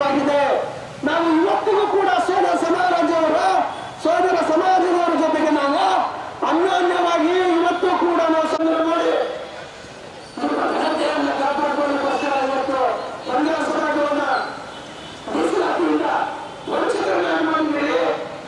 ನಾವು ಇವತ್ತಿಗೂ ಕೂಡ ಸೋದರ ಸಮಾಜದವರ ಜೊತೆಗೆ ನಾವು ಅನ್ಯೋನ್ಯವಾಗಿ ಇವತ್ತು ಕೂಡ ನಾವು ಸಂಗ್ರಹ ಮಾಡಿ ಘನತೆಯನ್ನು ಕಾಪಾಡಿಕೊಳ್ಳೋದಕ್ಕೋಸ್ಕರ ಇವತ್ತು ಮಂಡ್ಯ ಸಮಾಜವನ್ನ ಮೀಸಲಾತಿಯಿಂದ ವಂಚಿತರನ್ನಾಗಿ ಮಾಡಿದ್ದೀವಿ.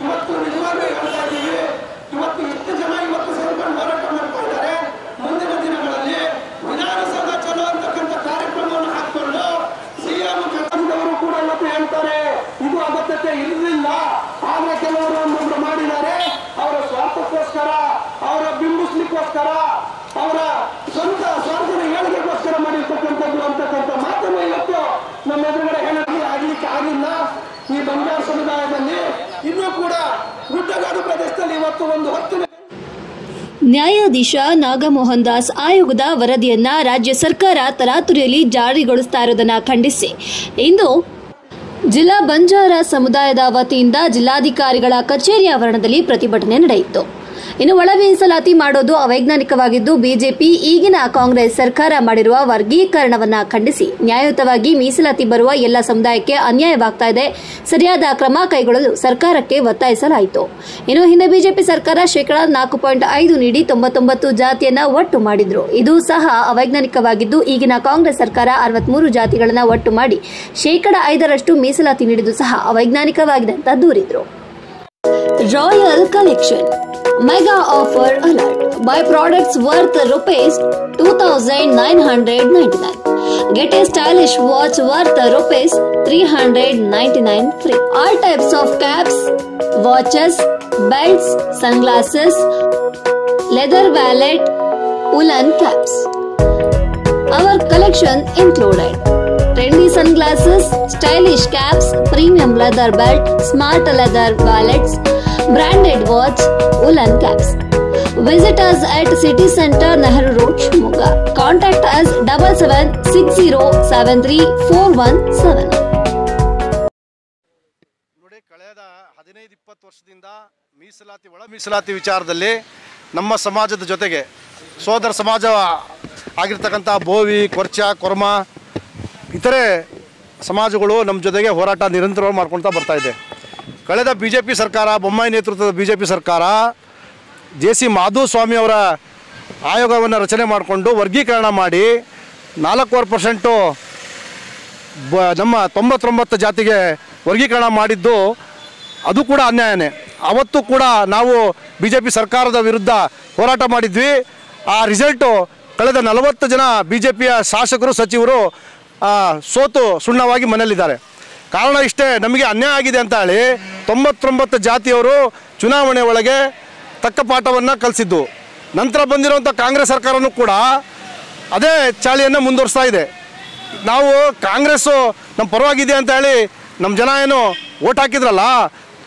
ಇವತ್ತು ನಿಜವಾಗ್ಲೂ ಹೇಳ್ತಾ ಇದ್ದೀವಿ, ಇವತ್ತು ಎಷ್ಟು ಜನ ಇವತ್ತು ಸೇರ್ಕೊಂಡು ಹೋರಾಟ ಮಾಡ್ತಾ ಇದ್ದಾರೆ. ಮುಂದಿನ ದಿನಗಳಲ್ಲಿ ವಿಧಾನಸೌಧ ಚಲೋ ಅಂತಕ್ಕಂಥ ಕಾರ್ಯಕ್ರಮವನ್ನು ಹಾಕಿಕೊಂಡು ಸಿಎಂ ಕಟ್ಟಡದವರು ಕೂಡ ಇವತ್ತು ಹೇಳ್ತಾರೆ ಇದು ಅಗತ್ಯತೆ ಇರಲಿಲ್ಲ, ಆದ್ರೆ ಕೆಲವರು ಒಬ್ಬೊಬ್ರು ಮಾಡಿದ್ದಾರೆ. ಅವರ ಸ್ವಾರ್ಥಕ್ಕೋಸ್ಕರ, ಅವರ ಬಿಂಬಿಸ್ಲಿಕ್ಕೋಸ್ಕರ, ಅವರ ಸ್ವಂತ ಸ್ವಾರ್ಥದ ಹೇಳಿಕೆಗೋಸ್ಕರ ಮಾಡಿರ್ತಕ್ಕಂಥದ್ದು ಅಂತಕ್ಕಂಥ ಮಾತನ್ನು ಇವತ್ತು ನಮ್ಮ ಎದುರುಗಡೆ ಆಗ್ಲಿಕ್ಕೆ ಆಗಿಲ್ಲ. ಈ ಬಂಜಾರ ಸಮುದಾಯದಲ್ಲಿ ಇನ್ನೂ ಕೂಡ ಗುಡ್ಡಗಾಡು ಪ್ರದೇಶದಲ್ಲಿ ಇವತ್ತು ಒಂದು ಹೊತ್ತಿನ ನ್ಯಾಯಾಧೀಶ ನಾಗಮೋಹನ್ ದಾಸ್ ಆಯೋಗದ ವರದಿಯನ್ನ ರಾಜ್ಯ ಸರ್ಕಾರ ತರಾತುರಿಯಲ್ಲಿ ಜಾರಿಗೊಳಿಸ್ತಾ ಇರುವುದನ್ನು ಖಂಡಿಸಿ ಇಂದು ಜಿಲ್ಲಾ ಬಂಜಾರ ಸಮುದಾಯದ ವತಿಯಿಂದ ಜಿಲ್ಲಾಧಿಕಾರಿಗಳ ಕಚೇರಿ ಆವರಣದಲ್ಲಿ ಪ್ರತಿಭಟನೆ ನಡೆಯಿತು. ಇನ್ನು ಒಳ ಮೀಸಲಾತಿ ಮಾಡೋದು ಅವೈಜ್ಞಾನಿಕವಾಗಿದ್ದು ಬಿಜೆಪಿ ಈಗಿನ ಕಾಂಗ್ರೆಸ್ ಸರ್ಕಾರ ಮಾಡಿರುವ ವರ್ಗೀಕರಣವನ್ನ ಖಂಡಿಸಿ ನ್ಯಾಯಯುತವಾಗಿ ಮೀಸಲಾತಿ ಬರುವ ಎಲ್ಲ ಸಮುದಾಯಕ್ಕೆ ಅನ್ಯಾಯವಾಗ್ತಾ ಇದೆ, ಸರಿಯಾದ ಕ್ರಮ ಕೈಗೊಳ್ಳಲು ಸರ್ಕಾರಕ್ಕೆ ಒತ್ತಾಯಿಸಲಾಯಿತು. ಇನ್ನು ಹಿಂದೆ ಬಿಜೆಪಿ ಸರ್ಕಾರ ಶೇಕಡಾ 4.5 ನೀಡಿ 99 ಜಾತಿಯನ್ನ ಒಟ್ಟು ಮಾಡಿದ್ರು. ಇದು ಸಹ ಅವೈಜ್ಞಾನಿಕವಾಗಿದ್ದು ಈಗಿನ ಕಾಂಗ್ರೆಸ್ ಸರ್ಕಾರ 63 ಜಾತಿಗಳನ್ನ ಒಟ್ಟು ಮಾಡಿ ಶೇಕಡಾ 5ರಷ್ಟು ಮೀಸಲಾತಿ ನೀಡಿದ್ದು ಸಹ ಅವೈಜ್ಞಾನಿಕವಾಗಿದೆ ಅಂತ ದೂರಿದ್ರು. Royal collection Mega offer alert. Buy products worth rupees 2,999. Get a stylish watch worth rupees 399 free. All types of caps, watches, belts, sunglasses, leather wallet, woolen caps. Our collection included trendy sunglasses, stylish caps, premium leather belt, smart leather wallets, branded watch, woolen caps. Visit us at City Center, Nehru Road, Shimoga. Contact us 7760734179. ನೋಡಿ, ಕಳೆದ 15-20 ವರ್ಷದಿಂದ ಮೀಸಲಾತಿ ಒಳ ಮೀಸಲಾತಿ ವಿಚಾರದಲ್ಲಿ ನಮ್ಮ ಸಮಾಜದ ಜೊತೆಗೆ ಸೋದರ ಸಮಾಜ ಆಗಿರ್ತಕ್ಕಂಥ ಬೋವಿ, ಕೊರ್ಚ, ಕೊರ್ಮ ಇತರೆ ಸಮಾಜಗಳು ನಮ್ಮ ಜೊತೆಗೆ ಹೋರಾಟ ನಿರಂತರವಾಗಿ ಮಾಡ್ಕೊಳ್ತಾ ಬರ್ತಾ ಇದೆ. ಕಳೆದ ಬಿಜೆಪಿ ಸರ್ಕಾರ, ಬೊಮ್ಮಾಯಿ ನೇತೃತ್ವದ ಬಿಜೆಪಿ ಸರ್ಕಾರ ಜೆ.ಸಿ. ಮಾಧುಸ್ವಾಮಿ ಅವರ ಆಯೋಗವನ್ನು ರಚನೆ ಮಾಡಿಕೊಂಡು ವರ್ಗೀಕರಣ ಮಾಡಿ 4% ನಮ್ಮ 99 ಜಾತಿಗೆ ವರ್ಗೀಕರಣ ಮಾಡಿದ್ದು ಅದು ಕೂಡ ಅನ್ಯಾಯನೇ. ಅವತ್ತು ಕೂಡ ನಾವು ಬಿಜೆಪಿ ಸರ್ಕಾರದ ವಿರುದ್ಧ ಹೋರಾಟ ಮಾಡಿದ್ವಿ. ಆ ರಿಸಲ್ಟು ಕಳೆದ 40 ಜನ ಬಿಜೆಪಿಯ ಶಾಸಕರು, ಸಚಿವರು ಸೋತು ಸುಣ್ಣವಾಗಿ ಮನೆಯಲ್ಲಿದ್ದಾರೆ. ಕಾರಣ ಇಷ್ಟೇ, ನಮಗೆ ಅನ್ಯಾಯ ಆಗಿದೆ ಅಂತ ಹೇಳಿ 99 ಜಾತಿಯವರು ಚುನಾವಣೆ ಒಳಗೆ ತಕ್ಕ ಪಾಠವನ್ನು ಕಲಿಸಿದ್ದು. ನಂತರ ಬಂದಿರುವಂಥ ಕಾಂಗ್ರೆಸ್ ಸರ್ಕಾರನೂ ಕೂಡ ಅದೇ ಚಾಳಿಯನ್ನು ಮುಂದುವರಿಸ್ತಾ ಇದೆ. ನಾವು ಕಾಂಗ್ರೆಸ್ಸು ನಮ್ಮ ಪರವಾಗಿದೆ ಅಂತ ಹೇಳಿ ನಮ್ಮ ಜನ ಏನು ಓಟ್ ಹಾಕಿದ್ರಲ್ಲ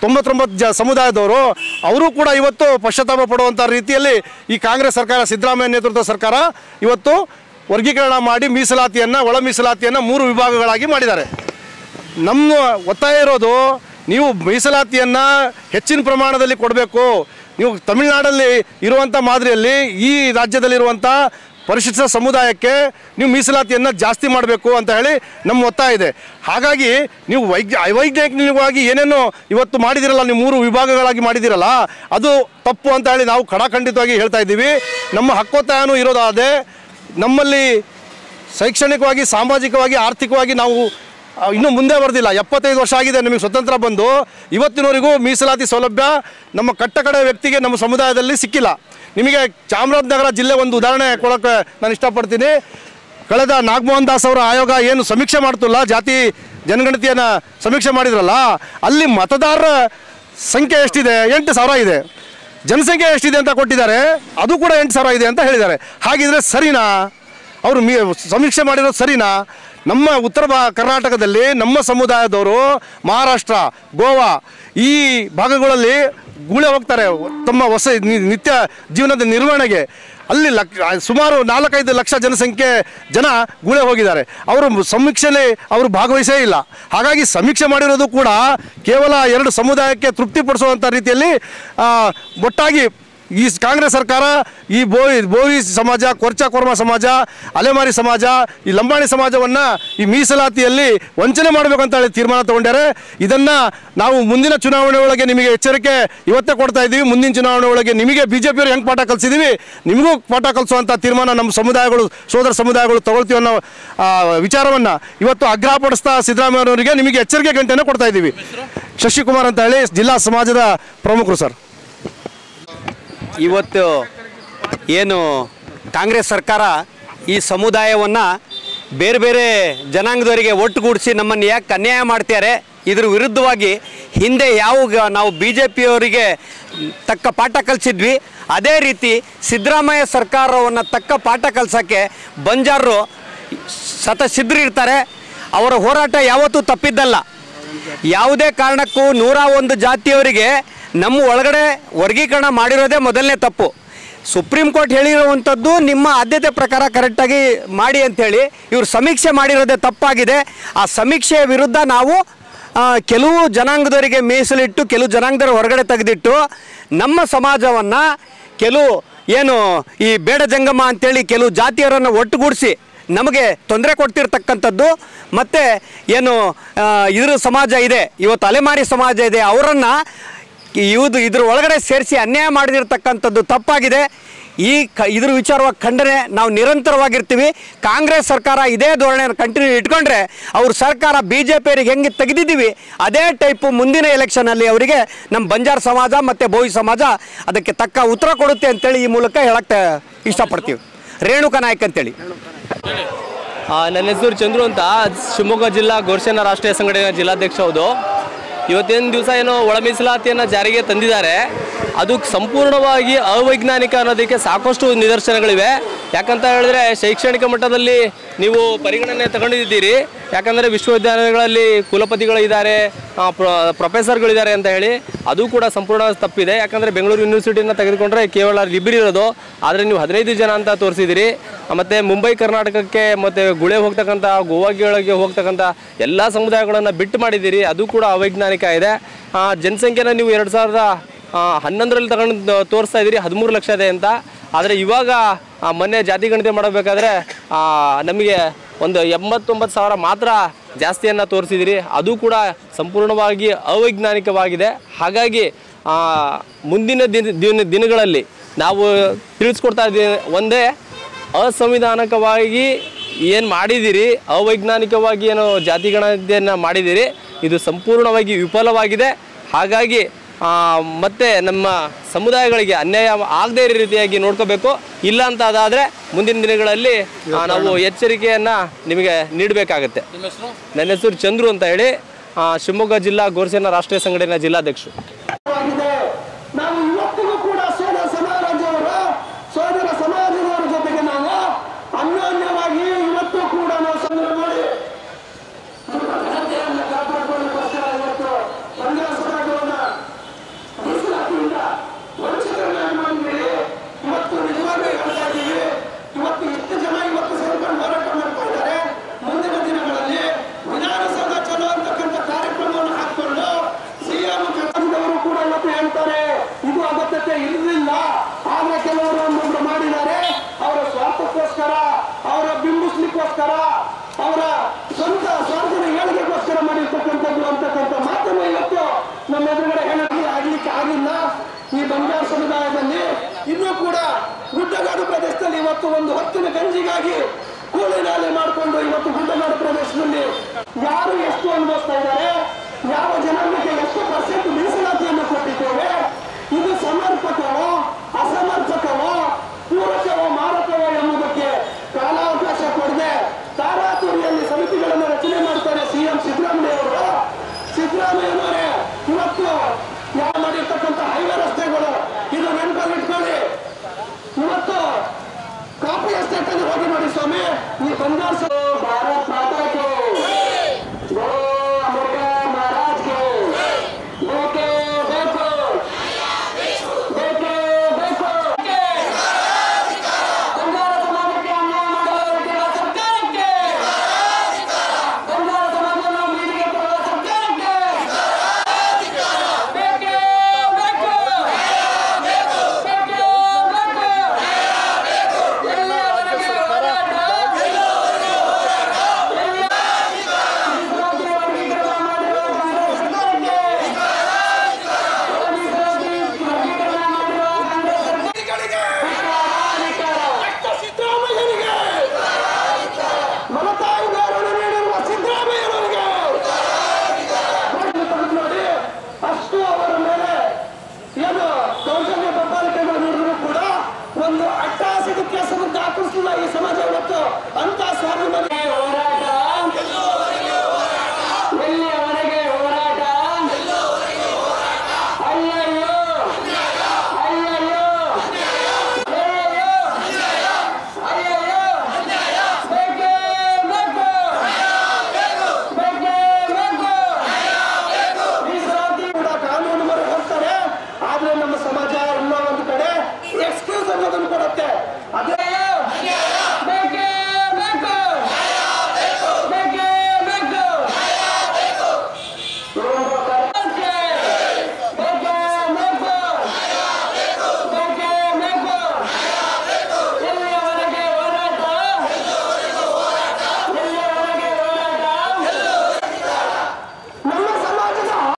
99 ಸಮುದಾಯದವರು, ಅವರು ಕೂಡ ಇವತ್ತು ಪಶ್ಚಾತ್ತಾಪ ಪಡುವಂಥ ರೀತಿಯಲ್ಲಿ ಈ ಕಾಂಗ್ರೆಸ್ ಸರ್ಕಾರ, ಸಿದ್ದರಾಮಯ್ಯ ನೇತೃತ್ವದ ಸರ್ಕಾರ ಇವತ್ತು ವರ್ಗೀಕರಣ ಮಾಡಿ ಮೀಸಲಾತಿಯನ್ನು, ಒಳ ಮೀಸಲಾತಿಯನ್ನು 3 ವಿಭಾಗಗಳಾಗಿ ಮಾಡಿದ್ದಾರೆ. ನಮ್ಮ ಒತ್ತಾಯ ಇರೋದು, ನೀವು ಮೀಸಲಾತಿಯನ್ನು ಹೆಚ್ಚಿನ ಪ್ರಮಾಣದಲ್ಲಿ ಕೊಡಬೇಕು. ನೀವು ತಮಿಳುನಾಡಲ್ಲಿ ಇರುವಂಥ ಮಾದರಿಯಲ್ಲಿ ಈ ರಾಜ್ಯದಲ್ಲಿರುವಂಥ ಪರಿಶಿಷ್ಟ ಸಮುದಾಯಕ್ಕೆ ನೀವು ಮೀಸಲಾತಿಯನ್ನು ಜಾಸ್ತಿ ಮಾಡಬೇಕು ಅಂತ ಹೇಳಿ ನಮ್ಮ ಒತ್ತಾಯ ಇದೆ. ಹಾಗಾಗಿ ನೀವು ಅವೈಜ್ಞಾನಿಕವಾಗಿ ಏನೇನು ಇವತ್ತು ಮಾಡಿದಿರಲ್ಲ, ನೀವು 3 ವಿಭಾಗಗಳಾಗಿ ಮಾಡಿದಿರಲ್ಲ, ಅದು ತಪ್ಪು ಅಂತ ಹೇಳಿ ನಾವು ಖಡಾಖಂಡಿತವಾಗಿ ಹೇಳ್ತಾ ಇದ್ದೀವಿ. ನಮ್ಮ ಹಕ್ಕೊತ್ತಾಯನೂ ಇರೋದಾದರೆ ನಮ್ಮಲ್ಲಿ ಶೈಕ್ಷಣಿಕವಾಗಿ, ಸಾಮಾಜಿಕವಾಗಿ, ಆರ್ಥಿಕವಾಗಿ ನಾವು ಇನ್ನೂ ಮುಂದೆ ಬರೆದಿಲ್ಲ. 75 ವರ್ಷ ಆಗಿದೆ ನಮಗೆ ಸ್ವತಂತ್ರ ಬಂದು, ಇವತ್ತಿನವರೆಗೂ ಮೀಸಲಾತಿ ಸೌಲಭ್ಯ ನಮ್ಮ ಕಟ್ಟಕಡೆ ವ್ಯಕ್ತಿಗೆ ನಮ್ಮ ಸಮುದಾಯದಲ್ಲಿ ಸಿಕ್ಕಿಲ್ಲ. ನಿಮಗೆ ಚಾಮರಾಜನಗರ ಜಿಲ್ಲೆ ಒಂದು ಉದಾಹರಣೆ ಕೊಡೋಕ್ಕೆ ನಾನು ಇಷ್ಟಪಡ್ತೀನಿ. ಕಳೆದ ನಾಗಮೋಹನ್ ದಾಸ್ ಅವರ ಆಯೋಗ ಏನು ಸಮೀಕ್ಷೆ ಮಾಡ್ತಿಲ್ಲ, ಜಾತಿ ಜನಗಣತಿಯನ್ನು ಸಮೀಕ್ಷೆ ಮಾಡಿದ್ರಲ್ಲ, ಅಲ್ಲಿ ಮತದಾರರ ಸಂಖ್ಯೆ ಎಷ್ಟಿದೆ? 8,000 ಇದೆ. ಜನಸಂಖ್ಯೆ ಎಷ್ಟಿದೆ ಅಂತ ಕೊಟ್ಟಿದ್ದಾರೆ, ಅದು ಕೂಡ 8,000 ಇದೆ ಅಂತ ಹೇಳಿದ್ದಾರೆ. ಹಾಗಿದ್ರೆ ಸರಿನಾ? ಅವರು ಸಮೀಕ್ಷೆ ಮಾಡಿರೋದು ಸರಿನಾ? ನಮ್ಮ ಉತ್ತರ ಕರ್ನಾಟಕದಲ್ಲಿ ನಮ್ಮ ಸಮುದಾಯದವರು ಮಹಾರಾಷ್ಟ್ರ, ಗೋವಾ ಈ ಭಾಗಗಳಲ್ಲಿ ಗೂಳೆ ಹೋಗ್ತಾರೆ ತಮ್ಮ ನಿತ್ಯ ಜೀವನದ ನಿರ್ವಹಣೆಗೆ. ಅಲ್ಲಿ ಸುಮಾರು 4-5 ಲಕ್ಷ ಜನ ಗೂಳೆ ಹೋಗಿದ್ದಾರೆ. ಅವರು ಸಮೀಕ್ಷೆಯಲ್ಲಿ ಅವರು ಭಾಗವಹಿಸೇ ಇಲ್ಲ. ಹಾಗಾಗಿ ಸಮೀಕ್ಷೆ ಮಾಡಿರೋದು ಕೂಡ ಕೇವಲ 2 ಸಮುದಾಯಕ್ಕೆ ತೃಪ್ತಿಪಡಿಸುವಂಥ ರೀತಿಯಲ್ಲಿ ಒಟ್ಟಾಗಿ ಈ ಕಾಂಗ್ರೆಸ್ ಸರ್ಕಾರ ಈ ಬೋವಿ ಸಮಾಜ, ಕೊರ್ಚ ಕೊರ್ಮ ಸಮಾಜ, ಅಲೆಮಾರಿ ಸಮಾಜ, ಈ ಲಂಬಾಣಿ ಸಮಾಜವನ್ನು ಈ ಮೀಸಲಾತಿಯಲ್ಲಿ ವಂಚನೆ ಮಾಡಬೇಕಂತ ಹೇಳಿ ತೀರ್ಮಾನ ತಗೊಂಡ್ಯಾರೆ. ಇದನ್ನು ನಾವು ಮುಂದಿನ ಚುನಾವಣೆ ಒಳಗೆ ನಿಮಗೆ ಎಚ್ಚರಿಕೆ ಇವತ್ತೇ ಕೊಡ್ತಾ ಇದ್ದೀವಿ. ಮುಂದಿನ ಚುನಾವಣೆ ಒಳಗೆ ನಿಮಗೆ BJPಯವರು ಹೆಂಗೆ ಪಾಠ ಕಲಿಸಿದ್ದೀವಿ, ನಿಮಗೂ ಪಾಠ ಕಲಿಸುವಂಥ ತೀರ್ಮಾನ ನಮ್ಮ ಸಮುದಾಯಗಳು, ಸೋದರ ಸಮುದಾಯಗಳು ತಗೊಳ್ತೀವಿ ಅನ್ನೋ ವಿಚಾರವನ್ನು ಇವತ್ತು ಆಗ್ರಹಪಡಿಸ್ತಾ ಸಿದ್ದರಾಮಯ್ಯನವರಿಗೆ ನಿಮಗೆ ಎಚ್ಚರಿಕೆ ಗಂಟೆಯನ್ನು ಕೊಡ್ತಾ ಇದ್ದೀವಿ. ಶಶಿಕುಮಾರ್ ಅಂತ ಹೇಳಿ ಜಿಲ್ಲಾ ಸಮಾಜದ ಪ್ರಮುಖರು ಸರ್. ಇವತ್ತು ಏನು ಕಾಂಗ್ರೆಸ್ ಸರ್ಕಾರ ಈ ಸಮುದಾಯವನ್ನು ಬೇರೆ ಬೇರೆ ಜನಾಂಗದವರಿಗೆ ಒಟ್ಟುಗೂಡಿಸಿ ನಮ್ಮನ್ನು ಯಾಕೆ ಅನ್ಯಾಯ ಮಾಡ್ತಾರೆ, ಇದ್ರ ವಿರುದ್ಧವಾಗಿ ಹಿಂದೆ ಯಾವ ನಾವು BJPಯವರಿಗೆ ತಕ್ಕ ಪಾಠ ಕಲಿಸಿದ್ವಿ, ಅದೇ ರೀತಿ ಸಿದ್ದರಾಮಯ್ಯ ಸರ್ಕಾರವನ್ನು ತಕ್ಕ ಪಾಠ ಕಲಿಸೋಕ್ಕೆ ಬಂಜಾರರು ಸಿದ್ಧರಿರ್ತಾರೆ. ಅವರ ಹೋರಾಟ ಯಾವತ್ತೂ ತಪ್ಪಿದ್ದಲ್ಲ. ಯಾವುದೇ ಕಾರಣಕ್ಕೂ 101 ಜಾತಿಯವರಿಗೆ ನಮ್ಮ ಒಳಗಡೆ ವರ್ಗೀಕರಣ ಮಾಡಿರೋದೇ ಮೊದಲನೇ ತಪ್ಪು. ಸುಪ್ರೀಂ ಕೋರ್ಟ್ ಹೇಳಿರುವಂಥದ್ದು ನಿಮ್ಮ ಆದ್ಯತೆ ಪ್ರಕಾರ ಕರೆಕ್ಟಾಗಿ ಮಾಡಿ ಅಂಥೇಳಿ ಇವರು ಸಮೀಕ್ಷೆ ಮಾಡಿರೋದೇ ತಪ್ಪಾಗಿದೆ. ಆ ಸಮೀಕ್ಷೆಯ ವಿರುದ್ಧ ನಾವು ಕೆಲವು ಜನಾಂಗದವರಿಗೆ ಮೀಸಲಿಟ್ಟು ಕೆಲವು ಜನಾಂಗದವರು ಹೊರಗಡೆ ತೆಗೆದಿಟ್ಟು ನಮ್ಮ ಸಮಾಜವನ್ನು ಕೆಲವು ಏನು ಈ ಬೇಡ ಜಂಗಮ ಅಂಥೇಳಿ ಕೆಲವು ಜಾತಿಯರನ್ನು ಒಟ್ಟುಗೂಡಿಸಿ ನಮಗೆ ತೊಂದರೆ ಕೊಡ್ತಿರ್ತಕ್ಕಂಥದ್ದು. ಮತ್ತು ಏನು ಇದ್ರ ಸಮಾಜ ಇದೆ, ಇವತ್ತು ಅಲೆಮಾರಿ ಸಮಾಜ ಇದೆ, ಅವರನ್ನು ಇದ್ರ ಒಳಗಡೆ ಸೇರಿಸಿ ಅನ್ಯಾಯ ಮಾಡಿದಿರ್ತಕ್ಕಂಥದ್ದು ತಪ್ಪಾಗಿದೆ. ಇದ್ರ ವಿಚಾರವಾಗಿ ಖಂಡನೆ ನಾವು ನಿರಂತರವಾಗಿರ್ತೀವಿ. ಕಾಂಗ್ರೆಸ್ ಸರ್ಕಾರ ಇದೇ ಧೋರಣೆಯನ್ನು ಕಂಟಿನ್ಯೂ ಇಟ್ಕೊಂಡ್ರೆ ಅವ್ರ ಸರ್ಕಾರ BJPಯವರಿಗೆ ಹೆಂಗೆ ತೆಗೆದಿದ್ದೀವಿ ಅದೇ ಟೈಪು ಮುಂದಿನ ಎಲೆಕ್ಷನಲ್ಲಿ ಅವರಿಗೆ ನಮ್ಮ ಬಂಜಾರ ಸಮಾಜ ಮತ್ತು ಬೋವಿ ಸಮಾಜ ಅದಕ್ಕೆ ತಕ್ಕ ಉತ್ತರ ಕೊಡುತ್ತೆ ಅಂತೇಳಿ ಈ ಮೂಲಕ ಹೇಳಕ್ಕೆ ಇಷ್ಟಪಡ್ತೀವಿ. ರೇಣುಕಾ ನಾಯ್ಕ ಅಂತೇಳಿ. ನನ್ನ ಹೆಸರು ಚಂದ್ರು ಅಂತ, ಶಿವಮೊಗ್ಗ ಜಿಲ್ಲಾ ಗೋರ್ಸೇನಾ ರಾಷ್ಟ್ರೀಯ ಸಂಘಟನೆಯ ಜಿಲ್ಲಾಧ್ಯಕ್ಷ. ಹೌದು, ಇವತ್ತಿನ ದಿವಸ ಏನೋ ಒಳ ಮೀಸಲಾತಿಯನ್ನು ಜಾರಿಗೆ ತಂದಿದ್ದಾರೆ, ಅದು ಸಂಪೂರ್ಣವಾಗಿ ಅವೈಜ್ಞಾನಿಕ ಅನ್ನೋದಕ್ಕೆ ಸಾಕಷ್ಟು ನಿದರ್ಶನಗಳಿವೆ. ಯಾಕಂತ ಹೇಳಿದ್ರೆ ಶೈಕ್ಷಣಿಕ ಮಟ್ಟದಲ್ಲಿ ನೀವು ಪರಿಗಣನೆ ತಗೊಂಡಿದ್ದೀರಿ. ಯಾಕಂದರೆ ವಿಶ್ವವಿದ್ಯಾಲಯಗಳಲ್ಲಿ ಕುಲಪತಿಗಳಿದ್ದಾರೆ, ಪ್ರೊಫೆಸರ್ಗಳಿದ್ದಾರೆ ಅಂತ ಹೇಳಿ, ಅದು ಕೂಡ ಸಂಪೂರ್ಣ ತಪ್ಪಿದೆ. ಯಾಕಂದರೆ ಬೆಂಗಳೂರು ಯೂನಿವರ್ಸಿಟಿಯನ್ನು ತೆಗೆದುಕೊಂಡ್ರೆ ಕೇವಲ ಇಬ್ಬರು ಇರೋದು, ಆದರೆ ನೀವು 15 ಜನ ಅಂತ ತೋರಿಸಿದ್ದೀರಿ. ಮತ್ತು ಮುಂಬೈ ಕರ್ನಾಟಕಕ್ಕೆ ಮತ್ತು ಗುಳೆ ಹೋಗ್ತಕ್ಕಂಥ ಗೋವಾಗಳಿಗೆ ಹೋಗ್ತಕ್ಕಂಥ ಎಲ್ಲ ಸಮುದಾಯಗಳನ್ನು ಬಿಟ್ಟು ಮಾಡಿದ್ದೀರಿ, ಅದು ಕೂಡ ಅವೈಜ್ಞಾನಿಕ ಇದೆ. ಜನಸಂಖ್ಯೆನ ನೀವು 2011ರಲ್ಲಿ ತಗೊಂಡು ತೋರಿಸ್ತಾ ಇದ್ದೀರಿ 13 ಲಕ್ಷ ಇದೆ ಅಂತ. ಆದರೆ ಇವಾಗ ಮೊನ್ನೆ ಜಾತಿ ಗಣತಿ ಮಾಡಬೇಕಾದ್ರೆ ನಮಗೆ ಒಂದು 89,000 ಮಾತ್ರ ಜಾಸ್ತಿಯನ್ನು ತೋರಿಸಿದಿರಿ, ಅದು ಕೂಡ ಸಂಪೂರ್ಣವಾಗಿ ಅವೈಜ್ಞಾನಿಕವಾಗಿದೆ. ಹಾಗಾಗಿ ಮುಂದಿನ ದಿನಗಳಲ್ಲಿ ನಾವು ತಿಳಿಸ್ಕೊಡ್ತಾ ಇದ್ದೀವಿ, ಒಂದೇ ಅಸಂವಿಧಾನಿಕವಾಗಿ ಏನು ಮಾಡಿದ್ದೀರಿ, ಅವೈಜ್ಞಾನಿಕವಾಗಿ ಏನು ಜಾತಿ ಗಣತಿಯನ್ನು ಮಾಡಿದ್ದೀರಿ, ಇದು ಸಂಪೂರ್ಣವಾಗಿ ವಿಫಲವಾಗಿದೆ. ಹಾಗಾಗಿ ಮತ್ತು ನಮ್ಮ ಸಮುದಾಯಗಳಿಗೆ ಅನ್ಯಾಯ ಆಗದೇ ಇರೋ ರೀತಿಯಾಗಿ ನೋಡ್ಕೋಬೇಕು. ಇಲ್ಲ ಅಂತ ಅದಾದರೆ ಮುಂದಿನ ದಿನಗಳಲ್ಲಿ ನಾವು ಎಚ್ಚರಿಕೆಯನ್ನು ನಿಮಗೆ ನೀಡಬೇಕಾಗತ್ತೆ. ನನ್ನ ಹೆಸರು ಚಂದ್ರು ಅಂತ ಹೇಳಿ, ಶಿವಮೊಗ್ಗ ಜಿಲ್ಲಾ ಗೋರ್ಸೇನಾ ರಾಷ್ಟ್ರೀಯ ಸಂಘಟನೆಯ ಜಿಲ್ಲಾಧ್ಯಕ್ಷರು. ನಾವು ಇವತ್ತಿಗೂ ಕೂಡ ಸೋದರ ಸಮಾಜದವರ ಜೊತೆಗೆ ನಾವು ಅನ್ಯೋನ್ಯವಾಗಿ ಇವತ್ತು ಕೂಡ ನಾವು ಸಂಗ್ರಹ ಮಾಡಿ ಘನತೆಯನ್ನು ಕಾಪಾಡಿಕೊಳ್ಳೋಕ್ಕೋಸ್ಕರ ಇವತ್ತು ಬಂಜಾರ ಸಮಾಜವನ್ನ ಮೀಸಲಾತಿಯಿಂದ ವಂಚಿತರನ್ನಾಗಿ ಮಾಡಿದ್ದೀರಿ. ಇವತ್ತು ನಿಜವಾಗ್ಲೂ ಹೇಳ್ತಾ ಇದ್ದೀವಿ, ಇವತ್ತು ಎಷ್ಟು ಜನ ಇವತ್ತು ಸೇರ್ಕೊಂಡು ಹೋರಾಟ ಮಾಡ್ಕೊಂಡಿದ್ದಾರೆ. ಮುಂದಿನ ದಿನಗಳಲ್ಲಿ ವಿಧಾನಸೌಧ ಚಲೋ ಅಂತಕ್ಕಂಥ ಕಾರ್ಯಕ್ರಮವನ್ನು ಹಾಕಿಕೊಂಡು CM ಕರ್ನಾಟಕದವರು ಕೂಡ ಇವತ್ತು ಹೇಳ್ತಾರೆ ಇದು ಅಗತ್ಯತೆ ಇರಲಿಲ್ಲ, ಆದ್ರೆ ಕೆಲವರು ಒಬ್ಬೊಬ್ರು ಮಾಡಿದ್ದಾರೆ. ಅವರ ಸ್ವಾರ್ಥಕ್ಕೋಸ್ಕರ, ಅವರ ಬಿಂಬಿಸ್ಲಿಕ್ಕೋಸ್ಕರ, ಅವರ ಸ್ವಂತ ಸ್ವಾರ್ಥದ ಹೇಳಿಕೆಗೋಸ್ಕರ ಮಾಡಿರ್ತಕ್ಕಂಥದ್ದು ಅಂತಕ್ಕಂಥ ಮಾತನ್ನು ಇವತ್ತು ನಮ್ಮ ಎದುರುಗಡೆ ಆಗ್ಲಿಕ್ಕೆ ಆಗಿಲ್ಲ. ಈ ಬಂಜಾರ ಸಮುದಾಯದಲ್ಲಿ ಇನ್ನೂ ಕೂಡ ಗುಡ್ಡಗಾಡು ಪ್ರದೇಶದಲ್ಲಿ ಇವತ್ತು ಒಂದು ಹೊತ್ತಿನ ಗಂಜಿಗಾಗಿ ಕೂಲಿ ನಾಲೆ ಮಾಡಿಕೊಂಡು ಇವತ್ತು ಗುಡ್ಡಗಾಡು ಪ್ರದೇಶದಲ್ಲಿ ಯಾರು ಎಷ್ಟು ಅನುಭವಿಸ್ತಾ ಇದ್ದಾರೆ, ಯಾವ ಜನಾಂಗಕ್ಕೆ ಎಷ್ಟು % ಮೀಸಲಾತಿಯನ್ನು ಕೊಟ್ಟಿದ್ದೇವೆ, ಇದು ಸಮರ್ಪಕವೋ ಅಸಮರ್ಪಕವೋ ಪೂರಕವೋ ಮಾರಕವೋ ಎಂಬುದಕ್ಕೆ ಕಾಲಾವಕಾಶ ಕೊಡದೆ ತಾರಾತುರಿಯಲ್ಲಿ ಸಮಿತಿಗಳನ್ನು ರಚನೆ ಮಾಡ್ತಾರೆ CM ಸಿದ್ದರಾಮಯ್ಯವರು. ಸಿದ್ದರಾಮಯ್ಯನವರೇ ಇವತ್ತು ಯಾವ ಮಾಡಿರ್ತಕ್ಕಂಥ ಹೈವೇ ರಸ್ತೆಗಳು ಇದು ನೆನಪಲ್ಲಿಟ್ಕೊಳ್ಳಿ. ಇವತ್ತು ಕಾಪಿ ಎಸ್ಟೇಟ್ ಅಲ್ಲಿ ಹೋಗಿ ನೋಡಿ ಸ್ವಾಮಿ, ಈ ಬಂಜಾರ ಭಾರತ